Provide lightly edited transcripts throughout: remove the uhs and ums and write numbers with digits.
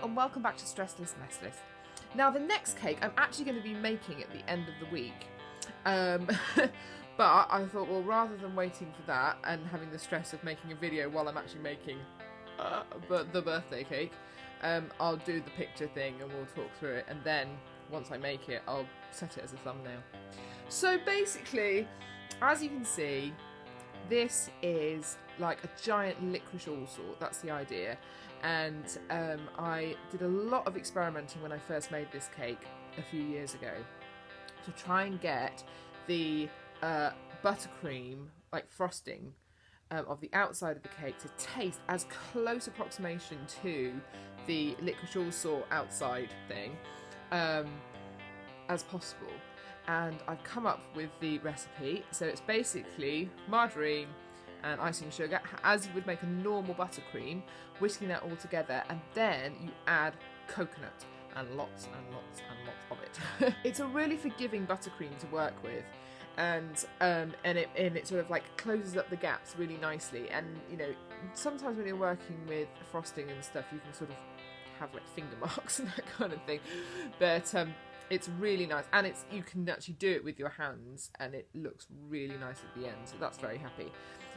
and welcome back to Stressless Messless. Now the next cake I'm actually going to be making at the end of the week, but I thought, well, rather than waiting for that and having the stress of making a video while I'm actually making the birthday cake, I'll do the picture thing and we'll talk through it, and then once I make it I'll set it as a thumbnail. So basically, as you can see, this is like a giant licorice all sort, that's the idea. And I did a lot of experimenting when I first made this cake a few years ago to try and get the buttercream, like frosting, of the outside of the cake to taste as close approximation to the licorice all sort outside thing as possible. And I've come up with the recipe. So it's basically margarine and icing sugar, as you would make a normal buttercream, whisking that all together, and then you add coconut, and lots and lots and lots of it. It's a really forgiving buttercream to work with, and it sort of like closes up the gaps really nicely. And you know, sometimes when you're working with frosting and stuff, you can sort of have like finger marks and that kind of thing, but it's really nice, and you can actually do it with your hands, and it looks really nice at the end, so that's very happy.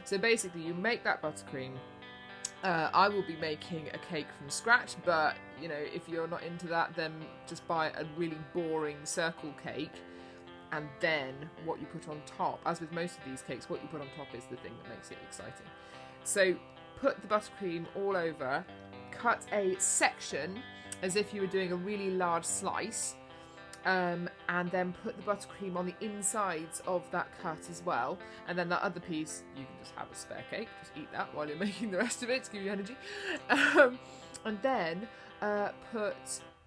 So basically, you make that buttercream. I will be making a cake from scratch, but you know, if you're not into that, then just buy a really boring circle cake, and then what you put on top, as with most of these cakes, what you put on top is the thing that makes it exciting. So put the buttercream all over, cut a section as if you were doing a really large slice, and then put the buttercream on the insides of that cut as well, and then that other piece you can just have a spare cake, just eat that while you're making the rest of it to give you energy, and then put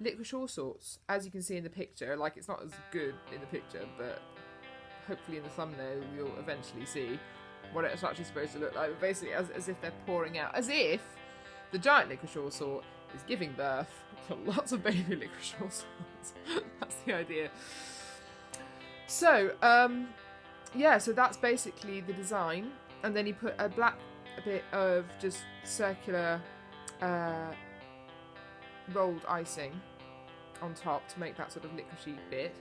licorice all sorts, as you can see in the picture. Like, it's not as good in the picture, but hopefully in the thumbnail you'll eventually see what it's actually supposed to look like. But basically as if they're pouring out, as if the giant licorice all sort is giving birth to lots of baby licorice all sorts. That's the idea. So yeah, so that's basically the design, and then you put a bit of just circular rolled icing on top to make that sort of licoricey bit,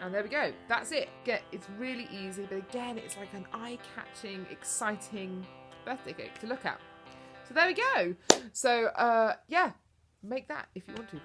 and there we go, that's it. It's really easy, but again, it's like an eye-catching, exciting birthday cake to look at. So there we go. So yeah, make that if you want to.